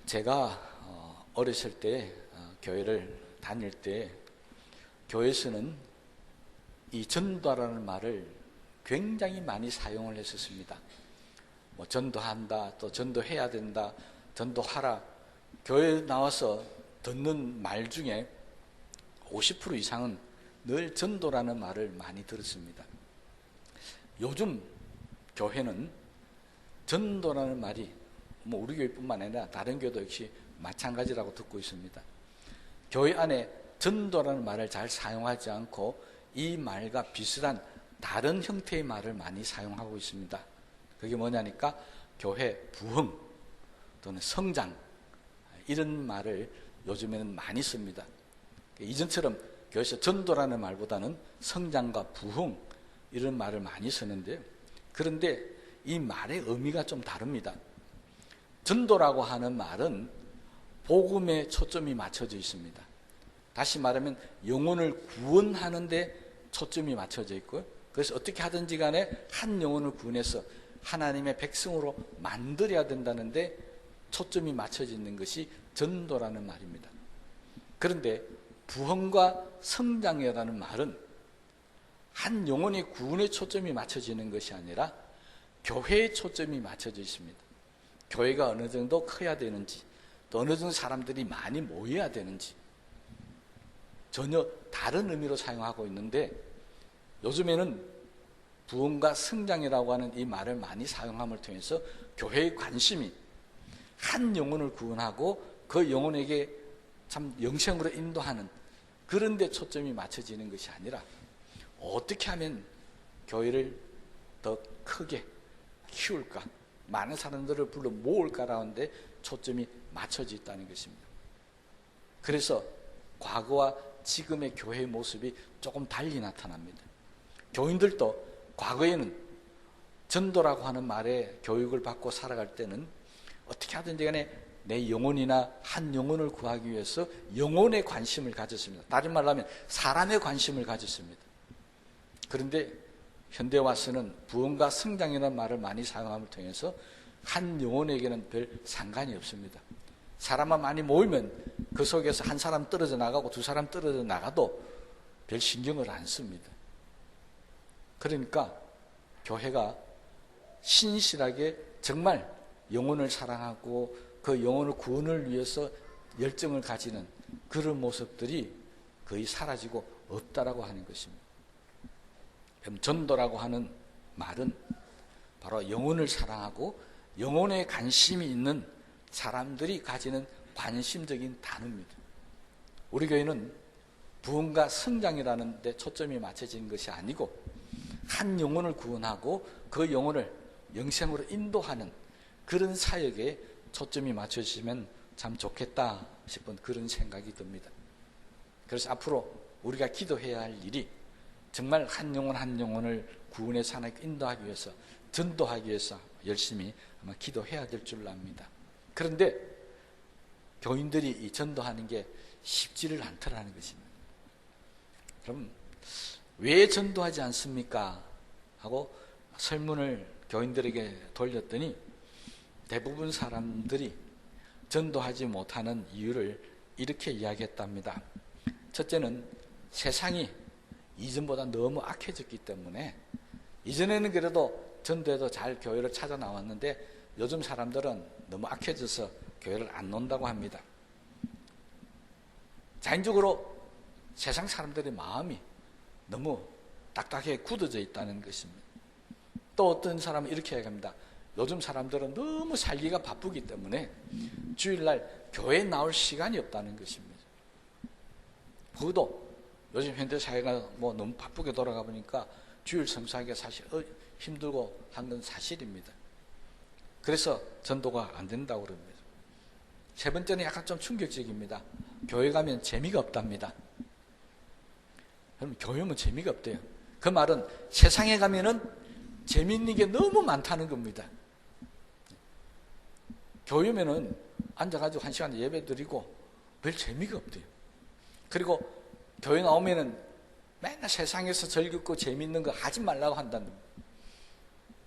제가 어렸을 때 교회를 다닐 때 교회에서는 이 전도라는 말을 굉장히 많이 사용을 했었습니다. 뭐 전도한다, 또 전도해야 된다, 전도하라. 교회에 나와서 듣는 말 중에 50% 이상은 늘 전도라는 말을 많이 들었습니다. 요즘 교회는 전도라는 말이 뭐 우리 교회뿐만 아니라 다른 교회도 역시 마찬가지라고 듣고 있습니다. 교회 안에 전도라는 말을 잘 사용하지 않고 이 말과 비슷한 다른 형태의 말을 많이 사용하고 있습니다. 그게 뭐냐니까 교회 부흥 또는 성장 이런 말을 요즘에는 많이 씁니다. 이전처럼 교회에서 전도라는 말보다는 성장과 부흥 이런 말을 많이 쓰는데, 그런데 이 말의 의미가 좀 다릅니다. 전도라고 하는 말은 복음에 초점이 맞춰져 있습니다. 다시 말하면 영혼을 구원하는 데 초점이 맞춰져 있고요. 그래서 어떻게 하든지 간에 한 영혼을 구원해서 하나님의 백성으로 만들어야 된다는데 초점이 맞춰져 있는 것이 전도라는 말입니다. 그런데 부흥과 성장이라는 말은 한 영혼의 구원에 초점이 맞춰지는 것이 아니라 교회에 초점이 맞춰져 있습니다. 교회가 어느 정도 커야 되는지, 또 어느 정도 사람들이 많이 모여야 되는지 전혀 다른 의미로 사용하고 있는데, 요즘에는 부흥과 성장이라고 하는 이 말을 많이 사용함을 통해서 교회의 관심이 한 영혼을 구원하고 그 영혼에게 참 영생으로 인도하는 그런 데 초점이 맞춰지는 것이 아니라 어떻게 하면 교회를 더 크게 키울까, 많은 사람들을 불러 모을까라는 데 초점이 맞춰져 있다는 것입니다. 그래서 과거와 지금의 교회의 모습이 조금 달리 나타납니다. 교인들도 과거에는 전도라고 하는 말에 교육을 받고 살아갈 때는 어떻게 하든지 간에 내 영혼이나 한 영혼을 구하기 위해서 영혼에 관심을 가졌습니다. 다른 말로 하면 사람의 관심을 가졌습니다. 그런데 현대 와서는 부흥과 성장이라는 말을 많이 사용함을 통해서 한 영혼에게는 별 상관이 없습니다. 사람만 많이 모이면 그 속에서 한 사람 떨어져 나가고 두 사람 떨어져 나가도 별 신경을 안 씁니다. 그러니까 교회가 신실하게 정말 영혼을 사랑하고 그 영혼을 구원을 위해서 열정을 가지는 그런 모습들이 거의 사라지고 없다라고 하는 것입니다. 그럼 전도라고 하는 말은 바로 영혼을 사랑하고 영혼에 관심이 있는 사람들이 가지는 관심적인 단어입니다. 우리 교회는 부흥과 성장이라는 데 초점이 맞춰진 것이 아니고 한 영혼을 구원하고 그 영혼을 영생으로 인도하는 그런 사역에 초점이 맞춰지면 참 좋겠다 싶은 그런 생각이 듭니다. 그래서 앞으로 우리가 기도해야 할 일이 정말 한 영혼 한 영혼을 구원의 하나님께 인도하기 위해서, 전도하기 위해서 열심히 아마 기도해야 될 줄 압니다. 그런데 교인들이 이 전도하는 게 쉽지를 않더라는 것입니다. 그럼 왜 전도하지 않습니까? 하고 설문을 교인들에게 돌렸더니 대부분 사람들이 전도하지 못하는 이유를 이렇게 이야기했답니다. 첫째는 세상이 이전보다 너무 악해졌기 때문에, 이전에는 그래도 전도해도 잘 교회를 찾아 나왔는데 요즘 사람들은 너무 악해져서 교회를 안 논다고 합니다. 자연적으로 세상 사람들의 마음이 너무 딱딱하게 굳어져 있다는 것입니다. 또 어떤 사람은 이렇게 얘기합니다. 요즘 사람들은 너무 살기가 바쁘기 때문에 주일날 교회에 나올 시간이 없다는 것입니다. 그것도 요즘 현대 사회가 뭐 너무 바쁘게 돌아가 보니까 주일 성수하기가 사실 힘들고 한 건 사실입니다. 그래서 전도가 안 된다고 그럽니다. 세 번째는 약간 좀 충격적입니다. 교회 가면 재미가 없답니다. 여러분, 교회 오면 재미가 없대요. 그 말은 세상에 가면은 재미있는 게 너무 많다는 겁니다. 교회 오면은 앉아가지고 한 시간 예배 드리고 별 재미가 없대요. 그리고 교회 나오면은 맨날 세상에서 즐겁고 재미있는 거 하지 말라고 한다는 겁니다.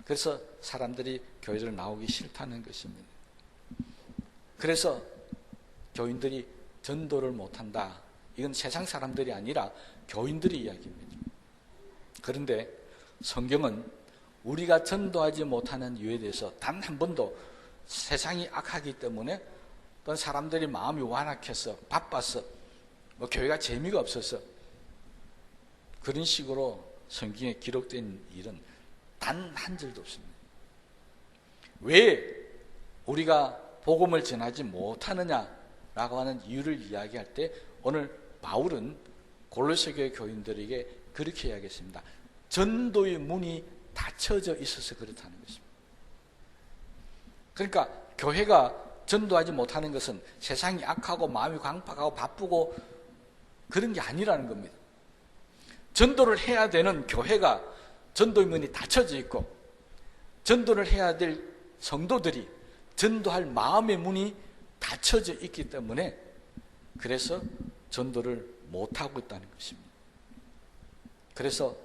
그래서 사람들이 교회를 나오기 싫다는 것입니다. 그래서 교인들이 전도를 못한다. 이건 세상 사람들이 아니라 교인들이 이야기입니다. 그런데 성경은 우리가 전도하지 못하는 이유에 대해서 단 한 번도 세상이 악하기 때문에 어떤 사람들이 마음이 완악해서 바빠서 교회가 재미가 없어서 그런 식으로 성경에 기록된 일은 단 한 절도 없습니다. 왜 우리가 복음을 전하지 못하느냐라고 하는 이유를 이야기할 때 오늘 바울은 골로새 교회 교인들에게 그렇게 이야기했습니다. 전도의 문이 닫혀져 있어서 그렇다는 것입니다. 그러니까 교회가 전도하지 못하는 것은 세상이 악하고 마음이 광팍하고 바쁘고 그런 게 아니라는 겁니다. 전도를 해야 되는 교회가 전도의 문이 닫혀져 있고 전도를 해야 될 성도들이 전도할 마음의 문이 닫혀져 있기 때문에 그래서 전도를 못하고 있다는 것입니다. 그래서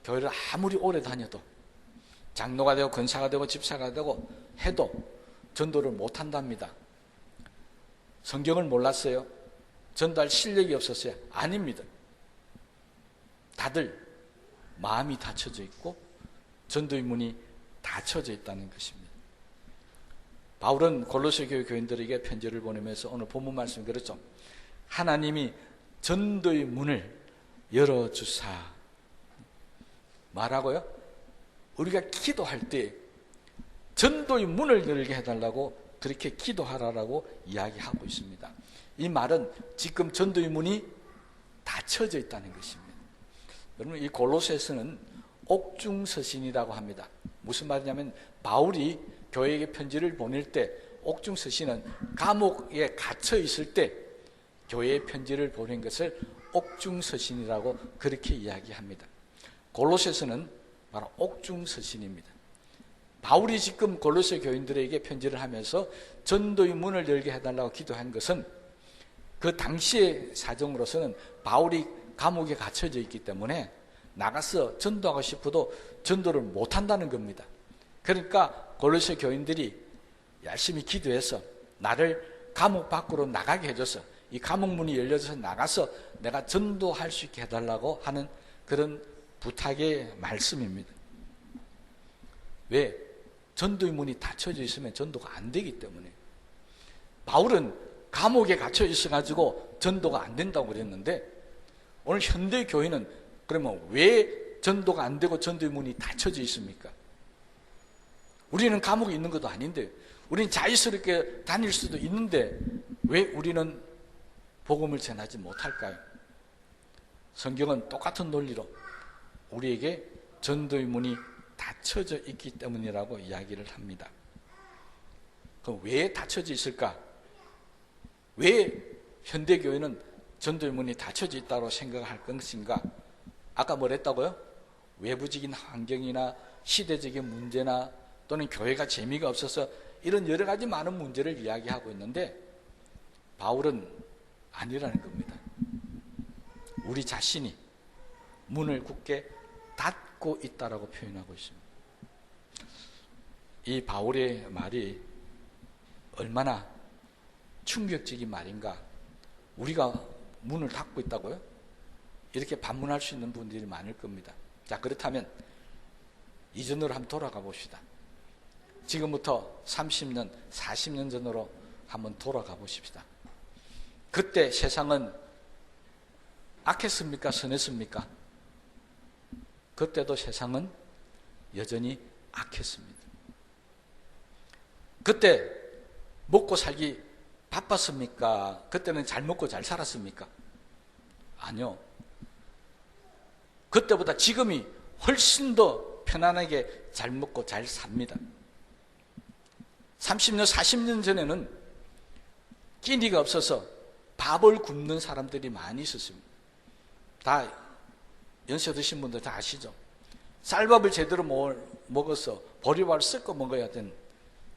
교회를 아무리 오래 다녀도 장로가 되고 권사가 되고 집사가 되고 해도 전도를 못한답니다. 성경을 몰랐어요? 전도할 실력이 없었어요? 아닙니다. 다들 마음이 닫혀져 있고 전도의 문이 닫혀져 있다는 것입니다. 바울은 골로새 교회 교인들에게 편지를 보내면서 오늘 본문 말씀이 그렇죠. 하나님이 전도의 문을 열어주사. 말하고요. 우리가 기도할 때 전도의 문을 열게 해달라고 그렇게 기도하라라고 이야기하고 있습니다. 이 말은 지금 전도의 문이 닫혀져 있다는 것입니다. 여러분, 이 골로새서는 옥중서신이라고 합니다. 무슨 말이냐면 바울이 교회에게 편지를 보낼 때 옥중서신은 감옥에 갇혀 있을 때 교회에 편지를 보낸 것을 옥중서신이라고 그렇게 이야기합니다. 골로새서는 바로 옥중서신입니다. 바울이 지금 골로새 교인들에게 편지를 하면서 전도의 문을 열게 해달라고 기도한 것은 그 당시의 사정으로서는 바울이 감옥에 갇혀져 있기 때문에 나가서 전도하고 싶어도 전도를 못한다는 겁니다. 그러니까 골로새 교인들이 열심히 기도해서 나를 감옥 밖으로 나가게 해줘서 이 감옥 문이 열려져서 나가서 내가 전도할 수 있게 해달라고 하는 그런 부탁의 말씀입니다. 왜? 전도의 문이 닫혀져 있으면 전도가 안 되기 때문에. 바울은 감옥에 갇혀 있어가지고 전도가 안 된다고 그랬는데 오늘 현대 교회는 그러면 왜 전도가 안 되고 전도의 문이 닫혀져 있습니까? 우리는 감옥에 있는 것도 아닌데 우리는 자유스럽게 다닐 수도 있는데 왜 우리는 복음을 전하지 못할까요? 성경은 똑같은 논리로 우리에게 전도의 문이 닫혀져 있기 때문이라고 이야기를 합니다. 그럼 왜 닫혀져 있을까? 왜 현대교회는 전도의 문이 닫혀져 있다고 생각할 것인가? 아까 뭐랬다고요? 외부적인 환경이나 시대적인 문제나 또는 교회가 재미가 없어서 이런 여러 가지 많은 문제를 이야기하고 있는데 바울은 아니라는 겁니다. 우리 자신이 문을 굳게 닫고 있다라고 표현하고 있습니다. 이 바울의 말이 얼마나 충격적인 말인가. 우리가 문을 닫고 있다고요? 이렇게 반문할 수 있는 분들이 많을 겁니다. 자, 그렇다면 이전으로 한번 돌아가 봅시다. 지금부터 30년, 40년 전으로 한번 돌아가 보십시다. 그때 세상은 악했습니까? 선했습니까? 그때도 세상은 여전히 악했습니다. 그때 먹고 살기 바빴습니까? 그때는 잘 먹고 잘 살았습니까? 아니요. 그때보다 지금이 훨씬 더 편안하게 잘 먹고 잘 삽니다. 30년, 40년 전에는 끼니가 없어서 밥을 굶는 사람들이 많이 있었습니다. 다 연세 드신 분들 다 아시죠? 쌀밥을 제대로 먹어서 보리밥을 섞어 먹어야 되는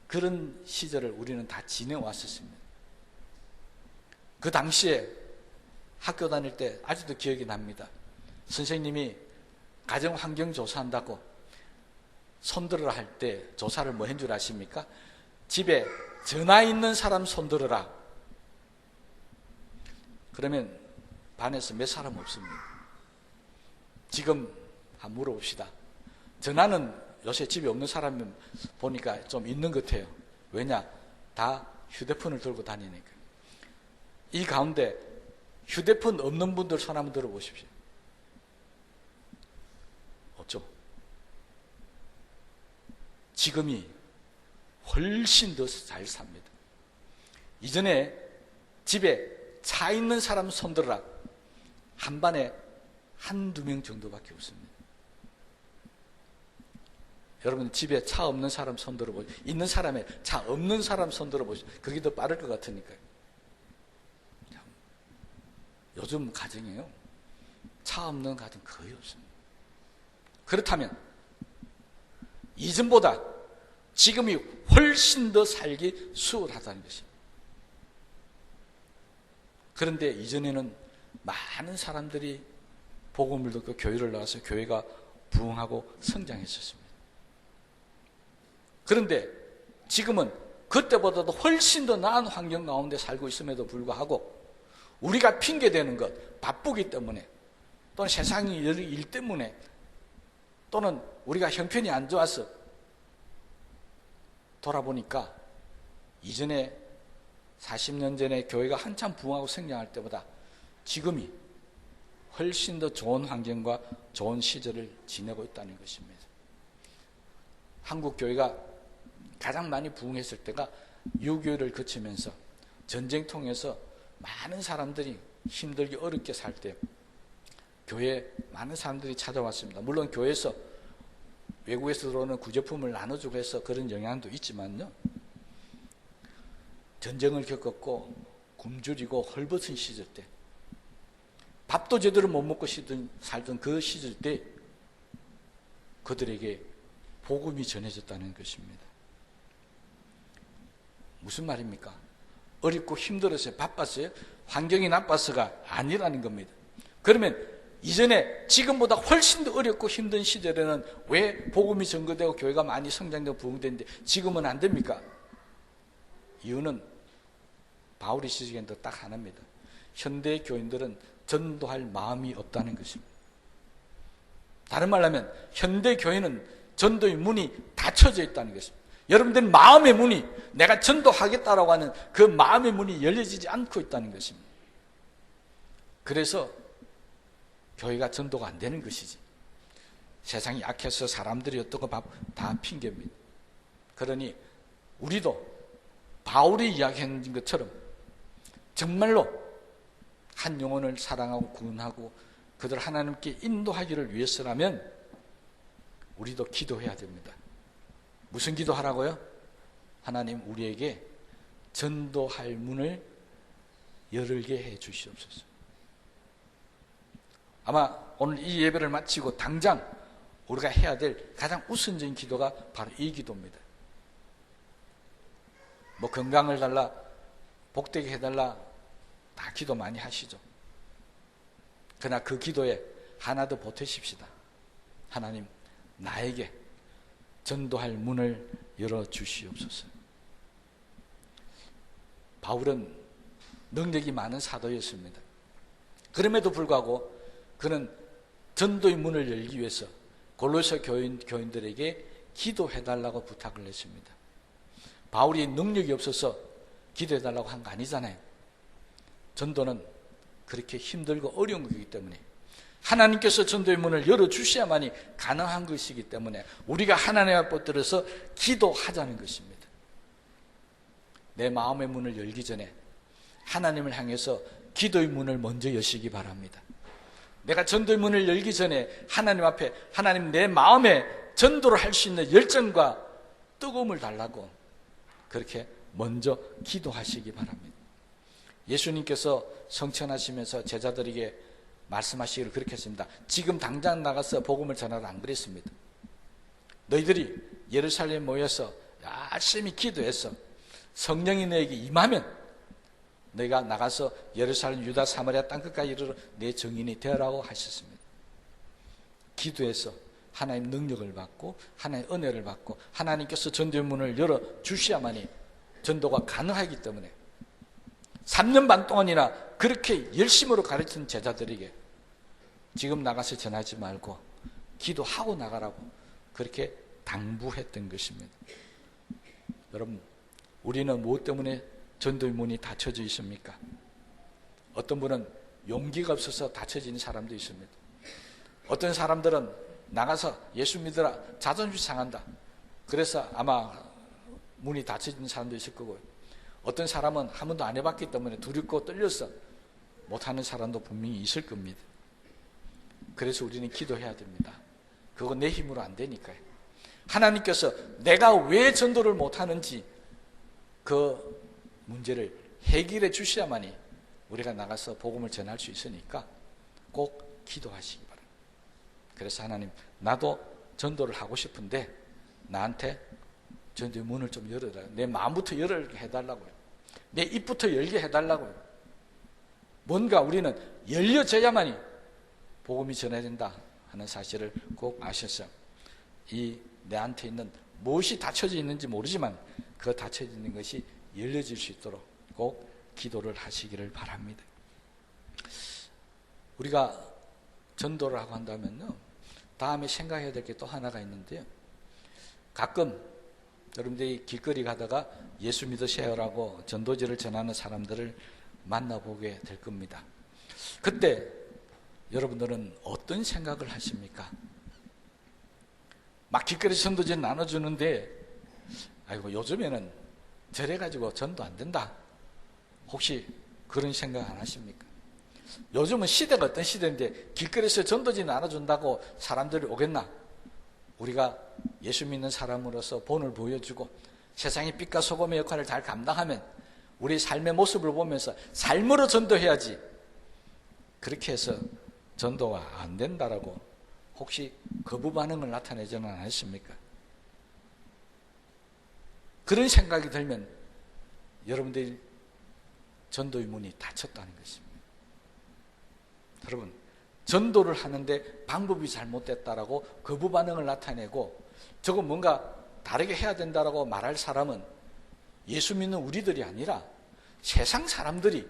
그런 시절을 우리는 다 지내왔었습니다. 그 당시에 학교 다닐 때 아직도 기억이 납니다. 선생님이 가정환경 조사한다고 손들으라 할 때 조사를 뭐 한 줄 아십니까? 집에 전화 있는 사람 손들어라. 그러면 반에서 몇 사람 없습니다. 지금 한번 물어봅시다. 전화는 요새 집에 없는 사람이 보니까 좀 있는 것 같아요. 왜냐? 다 휴대폰을 들고 다니니까. 이 가운데 휴대폰 없는 분들 손 한번 들어보십시오. 없죠? 지금이 훨씬 더 잘 삽니다. 이전에 집에 차 있는 사람 손들어라. 한 반에 한두 명 정도밖에 없습니다. 여러분 집에 차 없는 사람 손 들어보세요. 있는 사람에 차 없는 사람 손 들어보세요. 그게 더 빠를 것 같으니까요. 요즘 가정에요, 차 없는 가정 거의 없습니다. 그렇다면 이전보다 지금이 훨씬 더 살기 수월하다는 것입니다. 그런데 이전에는 많은 사람들이 복음을 듣고 교회를 나와서 교회가 부흥하고 성장했었습니다. 그런데 지금은 그때보다도 훨씬 더 나은 환경 가운데 살고 있음에도 불구하고 우리가 핑계대는 것, 바쁘기 때문에 또는 세상의 일 때문에 또는 우리가 형편이 안 좋아서 돌아보니까 이전에 40년 전에 교회가 한참 부흥하고 성장할 때보다 지금이 훨씬 더 좋은 환경과 좋은 시절을 지내고 있다는 것입니다. 한국 교회가 가장 많이 부흥했을 때가 6.25를 거치면서 전쟁 통해서 많은 사람들이 힘들게 어렵게 살 때 교회에 많은 사람들이 찾아왔습니다. 물론 교회에서 외국에서 들어오는 구제품을 나눠주고 해서 그런 영향도 있지만요, 전쟁을 겪었고 굶주리고 헐벗은 시절 때, 밥도 제대로 못 먹고 살던 그 시절 때 그들에게 복음이 전해졌다는 것입니다. 무슨 말입니까? 어렵고 힘들었어요? 바빴어요? 환경이 나빠서가 아니라는 겁니다. 그러면 이전에 지금보다 훨씬 더 어렵고 힘든 시절에는 왜 복음이 전거되고 교회가 많이 성장되고 부흥되는데 지금은 안 됩니까? 이유는 바울이 지적한 것 딱 하나입니다. 현대 교인들은 전도할 마음이 없다는 것입니다. 다른 말로 하면 현대 교회는 전도의 문이 닫혀져 있다는 것입니다. 여러분들 마음의 문이, 내가 전도하겠다라고 하는 그 마음의 문이 열려지지 않고 있다는 것입니다. 그래서 교회가 전도가 안 되는 것이지, 세상이 약해서 사람들이 어떻고 다 핑계입니다. 그러니 우리도 바울이 이야기한 것처럼 정말로 한 영혼을 사랑하고 구원하고 그들 하나님께 인도하기를 위해서라면 우리도 기도해야 됩니다. 무슨 기도하라고요? 하나님, 우리에게 전도할 문을 열게 해 주시옵소서. 아마 오늘 이 예배를 마치고 당장 우리가 해야 될 가장 우선적인 기도가 바로 이 기도입니다. 뭐 건강을 달라, 복되게 해달라, 다 기도 많이 하시죠. 그러나 그 기도에 하나 더 보태십시다. 하나님, 나에게 전도할 문을 열어주시옵소서. 바울은 능력이 많은 사도였습니다. 그럼에도 불구하고 그는 전도의 문을 열기 위해서 골로새 교인들에게 기도해달라고 부탁을 했습니다. 바울이 능력이 없어서 기도해달라고 한 거 아니잖아요. 전도는 그렇게 힘들고 어려운 것이기 때문에 하나님께서 전도의 문을 열어주셔야만이 가능한 것이기 때문에 우리가 하나님 앞에 들어서 기도하자는 것입니다. 내 마음의 문을 열기 전에 하나님을 향해서 기도의 문을 먼저 여시기 바랍니다. 내가 전도의 문을 열기 전에 하나님 앞에, 하나님, 내 마음에 전도를 할 수 있는 열정과 뜨거움을 달라고 그렇게 먼저 기도하시기 바랍니다. 예수님께서 성천하시면서 제자들에게 말씀하시기를 그렇게 했습니다. 지금 당장 나가서 복음을 전하라 안 그랬습니다. 너희들이 예루살렘에 모여서 열심히 기도해서 성령이 너에게 임하면 너희가 나가서 예루살렘, 유다, 사마리아 땅끝까지 이르러 내 증인이 되라고 하셨습니다. 기도해서 하나님 능력을 받고 하나님 은혜를 받고 하나님께서 전도의 문을 열어주셔야만이 전도가 가능하기 때문에 3년 반 동안이나 그렇게 열심으로 가르친 제자들에게 지금 나가서 전하지 말고 기도하고 나가라고 그렇게 당부했던 것입니다. 여러분, 우리는 무엇 때문에 전도의 문이 닫혀져 있습니까? 어떤 분은 용기가 없어서 닫혀지는 사람도 있습니다. 어떤 사람들은 나가서 예수 믿으라 자존심 상한다. 그래서 아마 문이 닫혀지는 사람도 있을 거고요. 어떤 사람은 한 번도 안 해봤기 때문에 두렵고 떨려서 못하는 사람도 분명히 있을 겁니다. 그래서 우리는 기도해야 됩니다. 그건 내 힘으로 안 되니까요. 하나님께서 내가 왜 전도를 못하는지 그 문제를 해결해 주셔야만이 우리가 나가서 복음을 전할 수 있으니까 꼭 기도하시기 바랍니다. 그래서 하나님, 나도 전도를 하고 싶은데 나한테 전도의 문을 좀 열어달라. 내 마음부터 열게 해달라고요. 내 입부터 열게 해달라고요. 뭔가 우리는 열려져야만이 복음이 전해진다 하는 사실을 꼭 아셔서 이 내한테 있는 무엇이 닫혀져 있는지 모르지만 그 닫혀져 있는 것이 열려질 수 있도록 꼭 기도를 하시기를 바랍니다. 우리가 전도를 하고 한다면요, 다음에 생각해야 될 게 또 하나가 있는데요. 가끔 여러분들이 길거리 가다가 예수 믿으세요라고 전도지를 전하는 사람들을 만나보게 될 겁니다. 그때 여러분들은 어떤 생각을 하십니까? 막 길거리 전도지 나눠주는데 아이고 요즘에는 저래가지고 전도 안 된다. 혹시 그런 생각 안 하십니까? 요즘은 시대가 어떤 시대인데 길거리에서 전도지 나눠준다고 사람들이 오겠나? 우리가 예수 믿는 사람으로서 본을 보여주고 세상의 빛과 소금의 역할을 잘 감당하면 우리 삶의 모습을 보면서 삶으로 전도해야지. 그렇게 해서 전도가 안 된다라고 혹시 거부 반응을 나타내지는 않으십니까? 그런 생각이 들면 여러분들이 전도의 문이 닫혔다는 것입니다. 여러분, 전도를 하는데 방법이 잘못됐다라고 거부 반응을 나타내고 저거 뭔가 다르게 해야 된다라고 말할 사람은 예수 믿는 우리들이 아니라 세상 사람들이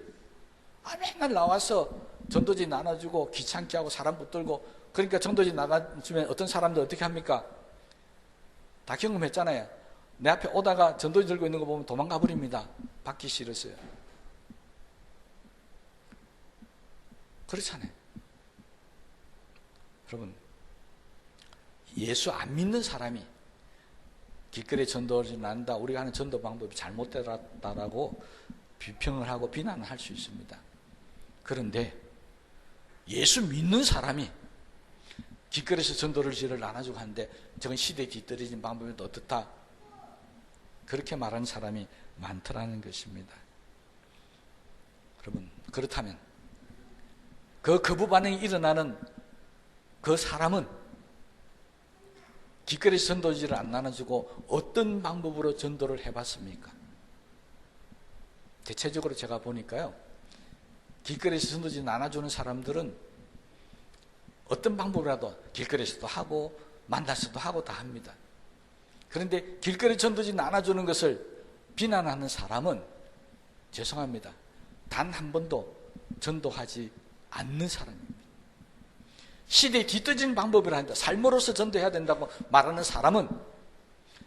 맨날 나와서 전도지 나눠주고 귀찮게 하고 사람 붙들고 그러니까 전도지 나눠주면 어떤 사람들 어떻게 합니까? 다 경험했잖아요. 내 앞에 오다가 전도지 들고 있는 거 보면 도망가 버립니다. 받기 싫었어요. 그렇잖아요. 여러분, 예수 안 믿는 사람이 길거리에 전도를 난다, 우리가 하는 전도 방법이 잘못되었다라고 비평을 하고 비난을 할 수 있습니다. 그런데 예수 믿는 사람이 길거리에서 전도를 지를 나눠주고 하는데 저건 시대에 뒤떨어진 방법이 어떻다, 그렇게 말하는 사람이 많더라는 것입니다. 여러분, 그렇다면 그 거부 반응이 일어나는 그 사람은 길거리 전도지를 안 나눠주고 어떤 방법으로 전도를 해봤습니까? 대체적으로 제가 보니까요, 길거리에서 전도지 나눠주는 사람들은 어떤 방법이라도 길거리에서도 하고 만나서도 하고 다 합니다. 그런데 길거리 전도지 나눠주는 것을 비난하는 사람은 죄송합니다, 단 한 번도 전도하지 않는 사람입니다. 시대에 뒤떨어진 방법이라 한다, 삶으로서 전도해야 된다고 말하는 사람은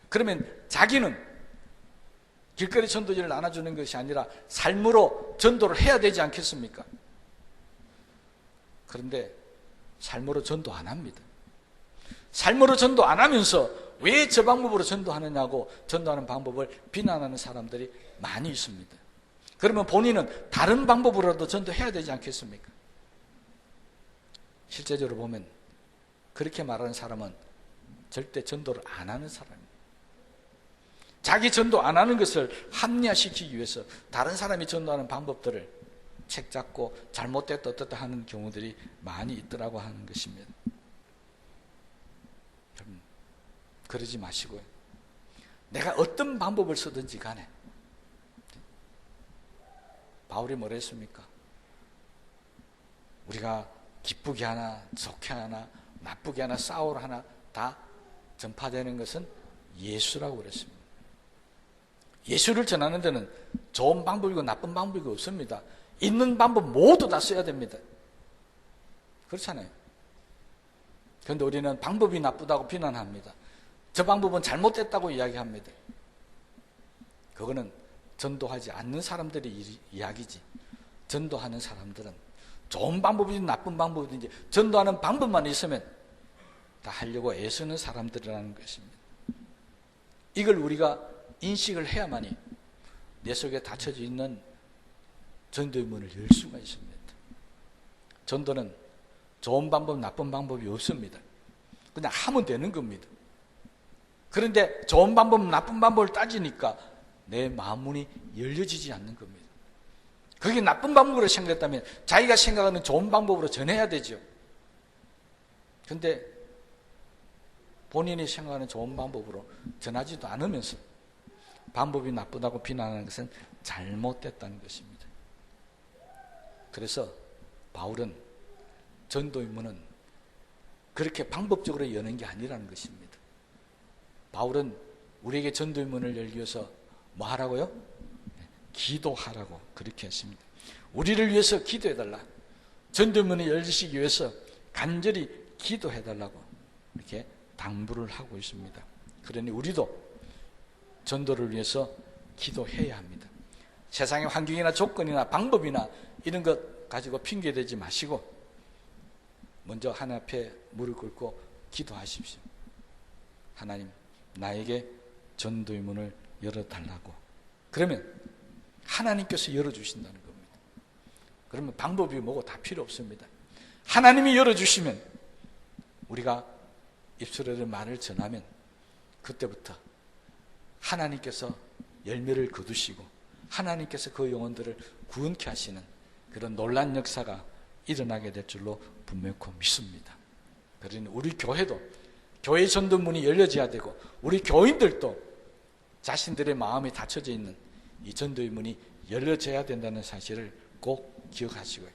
그러면 자기는 길거리 전도지를 나눠주는 것이 아니라 삶으로 전도를 해야 되지 않겠습니까? 그런데 삶으로 전도 안 합니다. 삶으로 전도 안 하면서 왜 저 방법으로 전도하느냐고 전도하는 방법을 비난하는 사람들이 많이 있습니다. 그러면 본인은 다른 방법으로라도 전도해야 되지 않겠습니까? 실제적으로 보면 그렇게 말하는 사람은 절대 전도를 안 하는 사람입니다. 자기 전도 안 하는 것을 합리화시키기 위해서 다른 사람이 전도하는 방법들을 책 잡고 잘못됐다 어떻다 하는 경우들이 많이 있더라고 하는 것입니다. 여러분, 그러지 마시고요, 내가 어떤 방법을 쓰든지 간에 바울이 뭐라 했습니까? 우리가 기쁘게 하나 좋게 하나 나쁘게 하나 싸우라 하나 다 전파되는 것은 예수라고 그랬습니다. 예수를 전하는 데는 좋은 방법이고 나쁜 방법이 없습니다. 있는 방법 모두 다 써야 됩니다. 그렇잖아요. 그런데 우리는 방법이 나쁘다고 비난합니다. 저 방법은 잘못됐다고 이야기합니다. 그거는 전도하지 않는 사람들의 이야기지. 전도하는 사람들은 좋은 방법이든 나쁜 방법이든지 전도하는 방법만 있으면 다 하려고 애쓰는 사람들이라는 것입니다. 이걸 우리가 인식을 해야만이 내 속에 닫혀져 있는 전도의 문을 열 수가 있습니다. 전도는 좋은 방법, 나쁜 방법이 없습니다. 그냥 하면 되는 겁니다. 그런데 좋은 방법, 나쁜 방법을 따지니까 내 마음문이 열려지지 않는 겁니다. 그게 나쁜 방법으로 생각했다면 자기가 생각하는 좋은 방법으로 전해야 되죠. 그런데 본인이 생각하는 좋은 방법으로 전하지도 않으면서 방법이 나쁘다고 비난하는 것은 잘못됐다는 것입니다. 그래서 바울은 전도의 문은 그렇게 방법적으로 여는 게 아니라는 것입니다. 바울은 우리에게 전도의 문을 열기 위해서 뭐 하라고요? 기도하라고 그렇게 했습니다. 우리를 위해서 기도해달라. 전도의 문을 열리시기 위해서 간절히 기도해달라고 이렇게 당부를 하고 있습니다. 그러니 우리도 전도를 위해서 기도해야 합니다. 세상의 환경이나 조건이나 방법이나 이런 것 가지고 핑계대지 마시고 먼저 하나님 앞에 무릎 꿇고 기도하십시오. 하나님, 나에게 전도의 문을 열어달라고. 그러면 하나님께서 열어주신다는 겁니다. 그러면 방법이 뭐고 다 필요 없습니다. 하나님이 열어주시면 우리가 입술로 말을 전하면 그때부터 하나님께서 열매를 거두시고 하나님께서 그 영혼들을 구원케 하시는 그런 놀라운 역사가 일어나게 될 줄로 분명코 믿습니다. 그러니 우리 교회도 교회 전도문이 열려져야 되고 우리 교인들도 자신들의 마음이 닫혀져 있는 이 전도의 문이 열려져야 된다는 사실을 꼭 기억하시고요.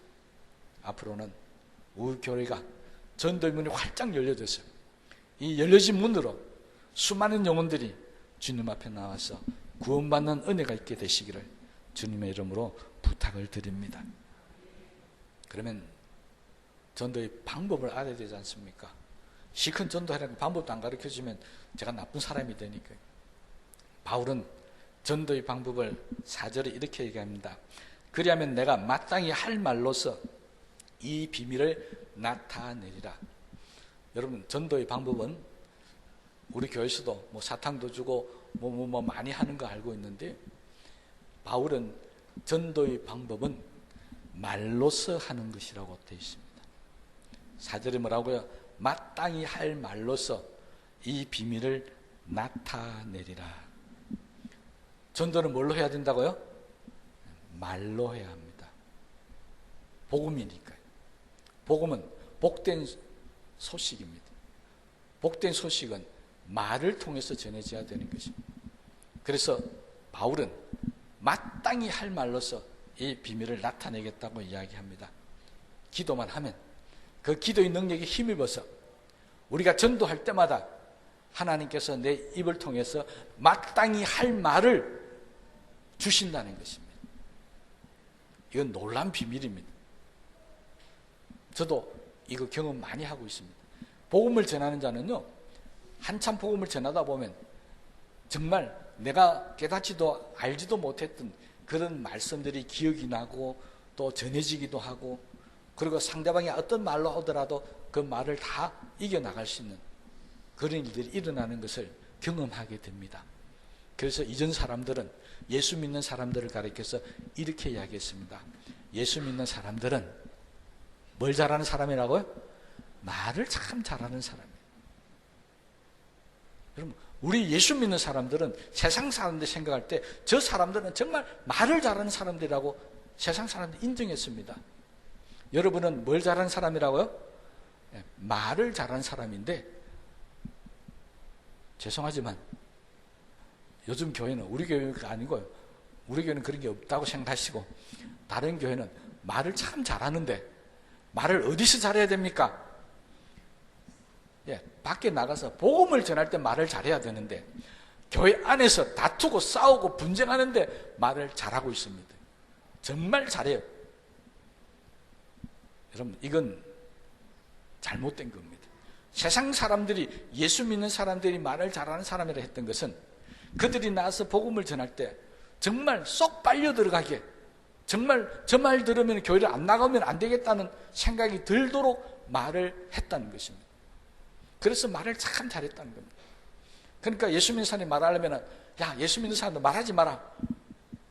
앞으로는 우리 교회가 전도의 문이 활짝 열려져서 이 열려진 문으로 수많은 영혼들이 주님 앞에 나와서 구원받는 은혜가 있게 되시기를 주님의 이름으로 부탁을 드립니다. 그러면 전도의 방법을 알아야 되지 않습니까? 시큰 전도하라는 방법도 안 가르쳐주면 제가 나쁜 사람이 되니까요. 바울은 전도의 방법을 4절에 이렇게 얘기합니다. 그리하면 내가 마땅히 할 말로서 이 비밀을 나타내리라. 여러분, 전도의 방법은 우리 교회에서도 뭐 사탕도 주고 뭐 많이 하는 거 알고 있는데 바울은 전도의 방법은 말로서 하는 것이라고 되어 있습니다. 4절에 뭐라고요? 마땅히 할 말로서 이 비밀을 나타내리라. 전도는 뭘로 해야 된다고요? 말로 해야 합니다. 복음이니까요. 복음은 복된 소식입니다. 복된 소식은 말을 통해서 전해져야 되는 것입니다. 그래서 바울은 마땅히 할 말로서 이 비밀을 나타내겠다고 이야기합니다. 기도만 하면 그 기도의 능력에 힘입어서 우리가 전도할 때마다 하나님께서 내 입을 통해서 마땅히 할 말을 주신다는 것입니다. 이건 놀라운 비밀입니다. 저도 이거 경험 많이 하고 있습니다. 복음을 전하는 자는요, 한참 복음을 전하다 보면 정말 내가 깨닫지도 알지도 못했던 그런 말씀들이 기억이 나고 또 전해지기도 하고, 그리고 상대방이 어떤 말로 하더라도 그 말을 다 이겨나갈 수 있는 그런 일들이 일어나는 것을 경험하게 됩니다. 그래서 이전 사람들은 예수 믿는 사람들을 가리켜서 이렇게 이야기했습니다. 예수 믿는 사람들은 뭘 잘하는 사람이라고요? 말을 참 잘하는 사람이에요. 여러분, 우리 예수 믿는 사람들은 세상 사람들 생각할 때 저 사람들은 정말 말을 잘하는 사람들이라고 세상 사람들이 인정했습니다. 여러분은 뭘 잘하는 사람이라고요? 말을 잘하는 사람인데, 죄송하지만 요즘 교회는, 우리 교회가 아니고요, 우리 교회는 그런 게 없다고 생각하시고 다른 교회는 말을 참 잘하는데 말을 어디서 잘해야 됩니까? 밖에 나가서 복음을 전할 때 말을 잘해야 되는데 교회 안에서 다투고 싸우고 분쟁하는데 말을 잘하고 있습니다. 정말 잘해요. 여러분, 이건 잘못된 겁니다. 세상 사람들이, 예수 믿는 사람들이 말을 잘하는 사람이라 했던 것은 그들이 나와서 복음을 전할 때 정말 쏙 빨려 들어가게, 정말 저 말 들으면 교회를 안 나가면 안 되겠다는 생각이 들도록 말을 했다는 것입니다. 그래서 말을 참 잘했다는 겁니다. 그러니까 예수 믿는 사람이 말하려면, 야, 예수 믿는 사람도 말하지 마라,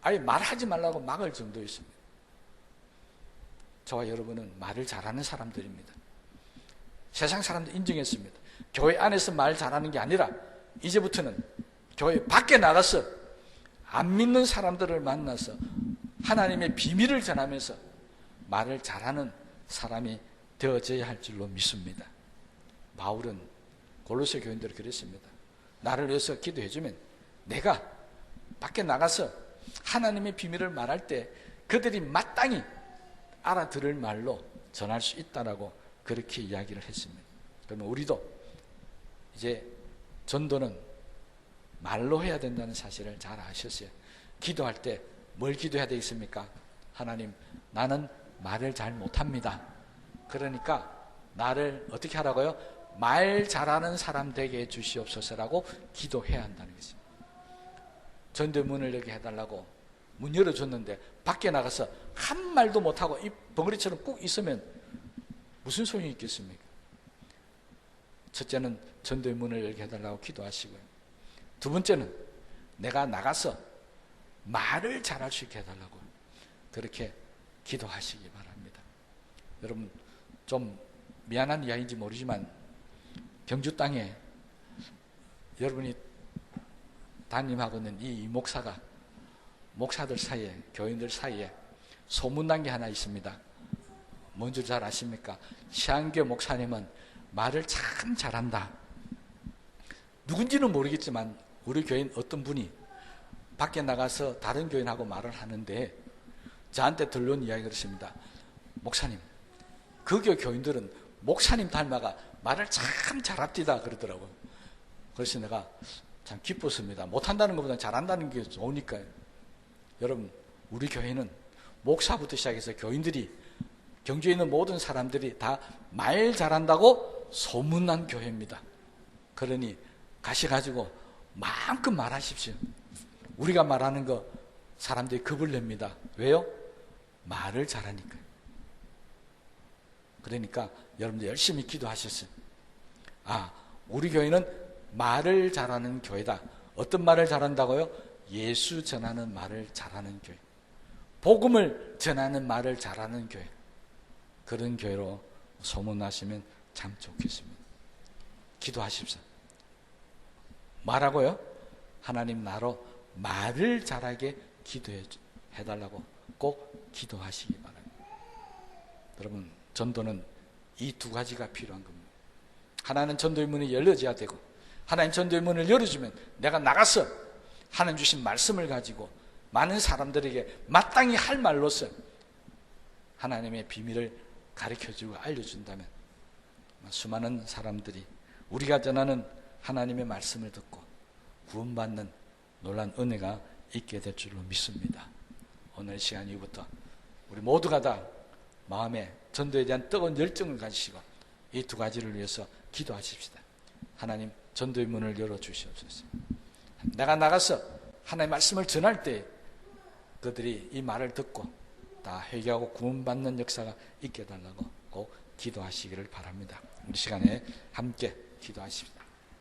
아예 말하지 말라고 막을 정도였습니다. 저와 여러분은 말을 잘하는 사람들입니다. 세상 사람들 인정했습니다. 교회 안에서 말 잘하는 게 아니라 이제부터는 교회 밖에 나가서 안 믿는 사람들을 만나서 하나님의 비밀을 전하면서 말을 잘하는 사람이 되어져야 할 줄로 믿습니다. 바울은 골로새 교인들을 그랬습니다. 나를 위해서 기도해주면 내가 밖에 나가서 하나님의 비밀을 말할 때 그들이 마땅히 알아들을 말로 전할 수 있다라고 그렇게 이야기를 했습니다. 그러면 우리도 이제 전도는 말로 해야 된다는 사실을 잘 아셨어요. 기도할 때 뭘 기도해야 되겠습니까? 하나님, 나는 말을 잘 못합니다. 그러니까 나를 어떻게 하라고요? 말 잘하는 사람 되게 해주시옵소서라고 기도해야 한다는 것입니다. 전도의 문을 열게 해달라고 문 열어줬는데 밖에 나가서 한 말도 못하고 이 벙어리처럼 꾹 있으면 무슨 소용이 있겠습니까? 첫째는 전도의 문을 열게 해달라고 기도하시고요. 두 번째는 내가 나가서 말을 잘할 수 있게 해달라고 그렇게 기도하시기 바랍니다. 여러분, 좀 미안한 이야기인지 모르지만 경주 땅에 여러분이 담임하고 있는 이 목사가 목사들 사이에, 교인들 사이에 소문난 게 하나 있습니다. 뭔지 잘 아십니까? 시안교 목사님은 말을 참 잘한다. 누군지는 모르겠지만 우리 교인 어떤 분이 밖에 나가서 다른 교인하고 말을 하는데 저한테 들려온 이야기가 그렇습니다. 목사님, 그 교 교인들은 목사님 닮아가 말을 참 잘합디다 그러더라고요. 그래서 내가 참 기뻤습니다. 못한다는 것보다 잘한다는 게 좋으니까요. 여러분, 우리 교회는 목사부터 시작해서 교인들이, 경주에 있는 모든 사람들이 다 말 잘한다고 소문난 교회입니다. 그러니 가셔가지고 마음껏 말하십시오. 우리가 말하는 거 사람들이 겁을 냅니다. 왜요? 말을 잘하니까요. 그러니까 여러분들 열심히 기도하셨어요. 아, 우리 교회는 말을 잘하는 교회다. 어떤 말을 잘한다고요? 예수 전하는 말을 잘하는 교회, 복음을 전하는 말을 잘하는 교회, 그런 교회로 소문나시면 참 좋겠습니다. 기도하십시오. 말하고요, 하나님 나로 말을 잘하게 기도해달라고 꼭 기도하시기 바랍니다. 여러분, 전도는 이 두 가지가 필요한 겁니다. 하나는 전도의 문이 열려져야 되고, 하나님 전도의 문을 열어주면 내가 나가서 하나님 주신 말씀을 가지고 많은 사람들에게 마땅히 할 말로서 하나님의 비밀을 가르쳐주고 알려준다면 수많은 사람들이 우리가 전하는 하나님의 말씀을 듣고 구원받는 놀란 은혜가 있게 될 줄로 믿습니다. 오늘 시간 이후부터 우리 모두가 다 마음에 전도에 대한 뜨거운 열정을 가지시고 이 두 가지를 위해서 기도하십시다. 하나님, 전도의 문을 열어주시옵소서. 내가 나가서 하나님의 말씀을 전할 때 그들이 이 말을 듣고 다 회개하고 구원받는 역사가 있게 해달라고 꼭 기도하시기를 바랍니다. 우리 시간에 함께 기도하십시다.